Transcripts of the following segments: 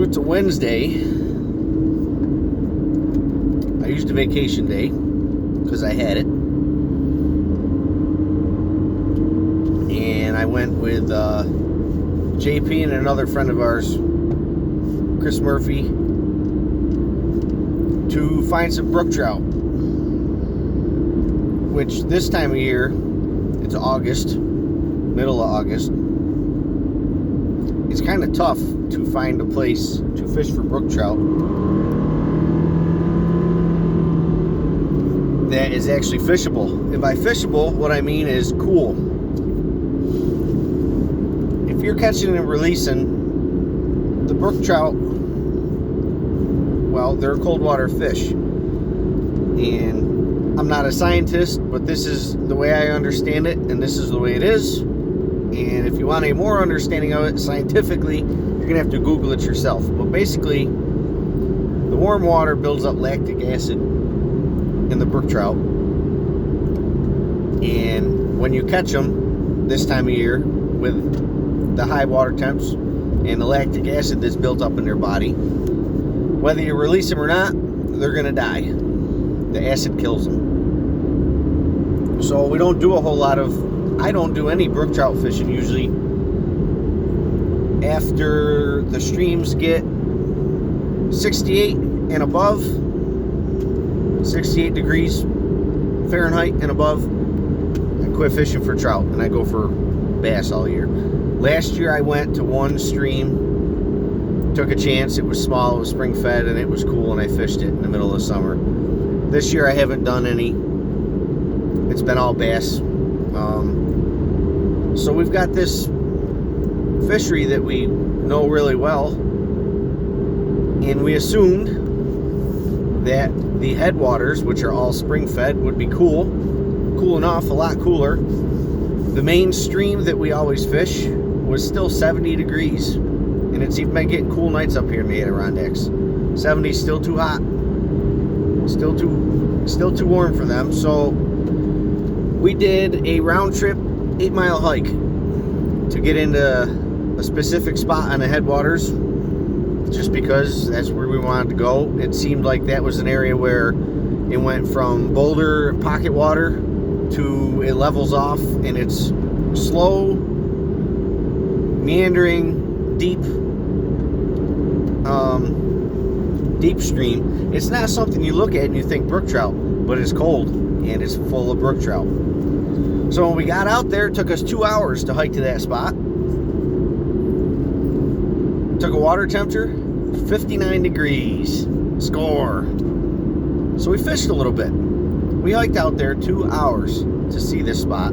it's a Wednesday. I used a vacation day because I had it. And I went with JP and another friend of ours, Chris Murphy, to find some brook trout. Which this time of year, it's August, middle of August. It's kind of tough to find a place to fish for brook trout that is actually fishable. And by fishable, what I mean is cool. If you're catching and releasing the brook trout, well, they're a cold water fish. And I'm not a scientist, but this is the way I understand it, and this is the way it is. And if you want a more understanding of it scientifically, you're going to have to Google it yourself. But basically, the warm water builds up lactic acid in the brook trout. And when you catch them this time of year with the high water temps and the lactic acid that's built up in their body, whether you release them or not, they're going to die. The acid kills them. So we don't do a whole lot of... I don't do any brook trout fishing usually after the streams get 68 and above, 68 degrees Fahrenheit and above. I quit fishing for trout and I go for bass all year. Last year I went to one stream, took a chance. It was small, it was spring fed, and it was cool, and I fished it in the middle of summer. This year I haven't done any. It's been all bass. So we've got this fishery that we know really well, and we assumed that the headwaters, which are all spring fed, would be cool enough, a lot cooler. The main stream that we always fish was still 70 degrees, and it's even been getting cool nights up here in the Adirondacks. 70 is still too hot, still too warm for them. So we did a round trip 8-mile hike to get into a specific spot on the headwaters, just because that's where we wanted to go. It seemed like that was an area where it went from boulder pocket water to it levels off, and it's slow, meandering, deep stream. It's not something you look at and you think brook trout, but it's cold and it's full of brook trout. So when we got out there, it took us 2 hours to hike to that spot. Took a water temperature, 59 degrees. Score. So we fished a little bit. We hiked out there 2 hours to see this spot.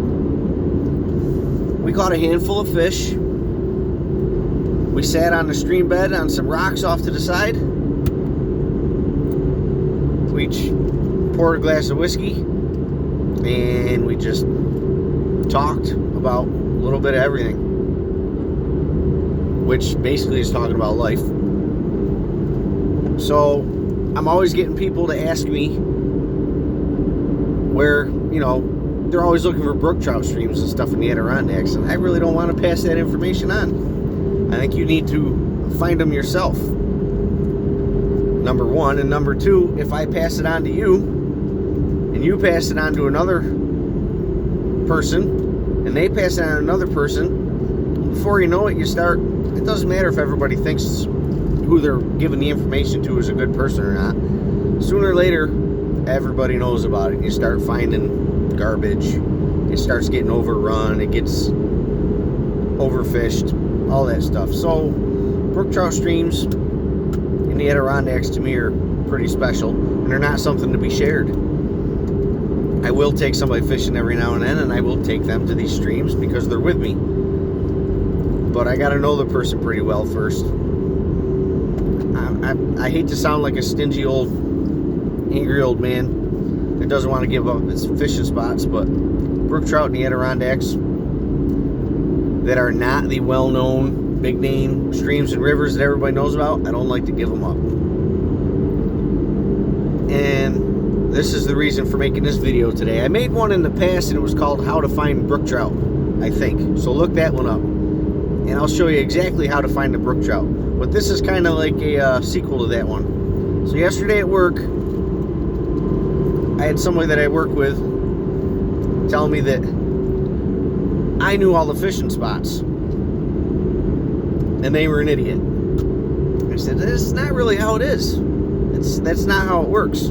We caught a handful of fish. We sat on the stream bed on some rocks off to the side. We each poured a glass of whiskey, and we just talked about a little bit of everything, which basically is talking about life. So I'm always getting people to ask me where, they're always looking for brook trout streams and stuff in the Adirondacks, and I really don't want to pass that information on. I think you need to find them yourself, number one. And number two, if I pass it on to you and you pass it on to another person and they pass it on to another person, before you know it, it doesn't matter if everybody thinks who they're giving the information to is a good person or not. Sooner or later, everybody knows about it. You start finding garbage, it starts getting overrun, it gets overfished, all that stuff. So brook trout streams in the Adirondacks to me are pretty special, and they're not something to be shared. I will take somebody fishing every now and then, and I will take them to these streams because they're with me. But I got to know the person pretty well first. I hate to sound like a stingy old, angry old man that doesn't want to give up his fishing spots, but brook trout in the Adirondacks that are not the well-known, big-name streams and rivers that everybody knows about, I don't like to give them up. And this is the reason for making this video today. I made one in the past, and it was called How to Find Brook Trout, I think. So look that one up. and I'll show you exactly how to find the brook trout. But this is kind of like a sequel to that one. So yesterday at work, I had somebody that I work with tell me that I knew all the fishing spots, and they were an idiot. I said, that's not really how it is. That's not how it works.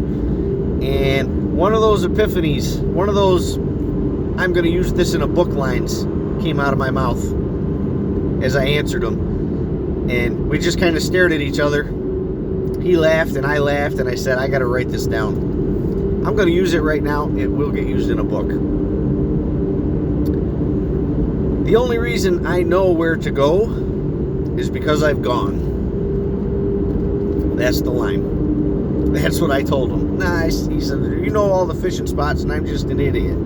And one of those epiphanies, one of those I'm going to use this in a book lines came out of my mouth as I answered him. And we just kind of stared at each other. He laughed and I laughed, and I said, I got to write this down. I'm going to use it right now. It will get used in a book. The only reason I know where to go is because I've gone. That's the line. That's what I told him. Nice. He said, you know all the fishing spots, and I'm just an idiot.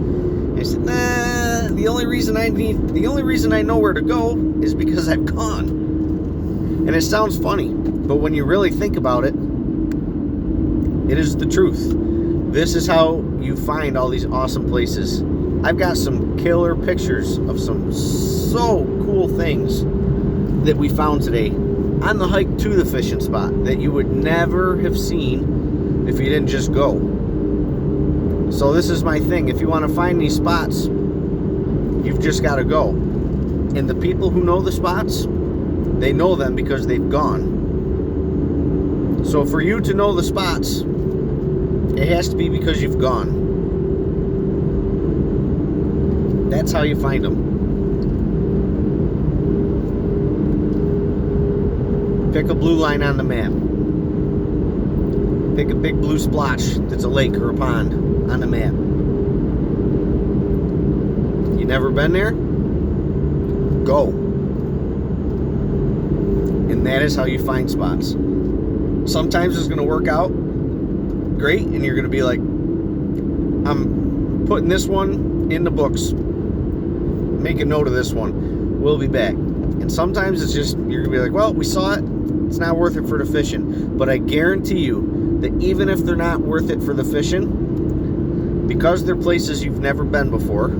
I said, nah. The only reason I know where to go is because I've gone. And it sounds funny, but when you really think about it, it is the truth. This is how you find all these awesome places. I've got some killer pictures of some so cool things that we found today on the hike to the fishing spot that you would never have seen if you didn't just go. So this is my thing. If you want to find these spots, you've just got to go. And the people who know the spots, they know them because they've gone. So for you to know the spots, it has to be because you've gone. That's how you find them. Pick a blue line on the map. Pick a big blue splotch that's a lake or a pond on the map. You never been there? Go. And that is how you find spots. Sometimes it's going to work out great, and you're going to be like, I'm putting this one in the books. Make a note of this one. We'll be back. And sometimes it's just, you're going to be like, well, we saw it. It's not worth it for the fishing. But I guarantee you that even if they're not worth it for the fishing, because they're places you've never been before,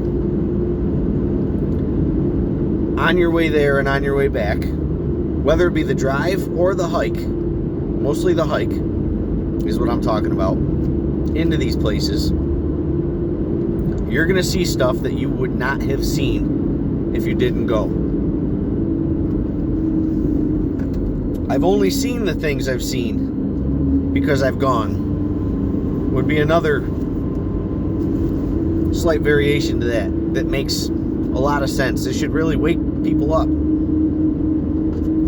on your way there and on your way back, whether it be the drive or the hike, mostly the hike is what I'm talking about, into these places, you're going to see stuff that you would not have seen if you didn't go. I've only seen the things I've seen because I've gone. Would be another slight variation to that makes a lot of sense. This should really wake people up.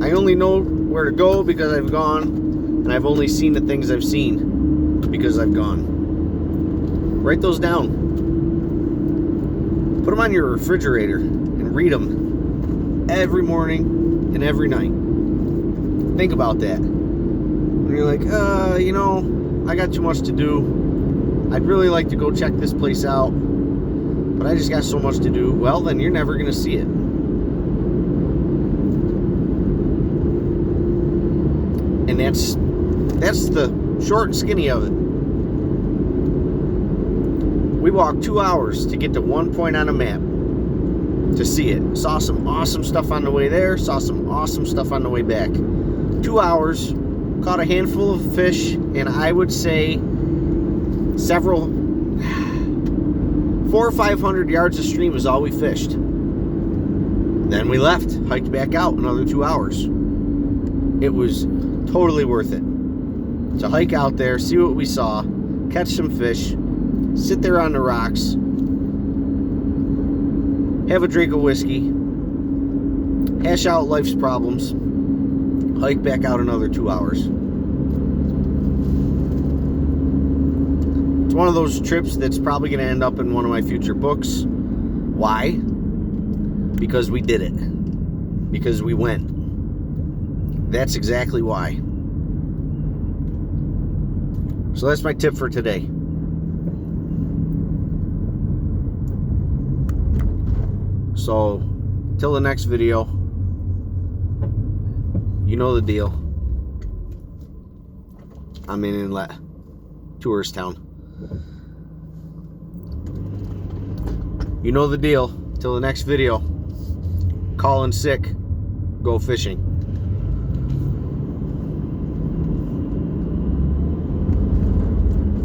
I only know where to go because I've gone, and I've only seen the things I've seen because I've gone. Write those down. Put them on your refrigerator and read them every morning and every night. Think about that. When you're like, I got too much to do. I'd really like to go check this place out, but I just got so much to do. Well, then you're never going to see it. And that's the short and skinny of it. We walked 2 hours to get to one point on a map to see it. Saw some awesome stuff on the way there, saw some awesome stuff on the way back. 2 hours, caught a handful of fish, and I would say 400 or 500 yards of stream is all we fished. Then we left, hiked back out another 2 hours. It was totally worth it to hike out there, see what we saw, catch some fish, sit there on the rocks, have a drink of whiskey, hash out life's problems, hike back out another 2 hours. It's one of those trips that's probably going to end up in one of my future books. Why? Because we did it. Because we went. That's exactly why. So that's my tip for today. So, till the next video, you know the deal. I'm in Inlet, tourist town. You know the deal. Till the next video, call in sick. go fishing.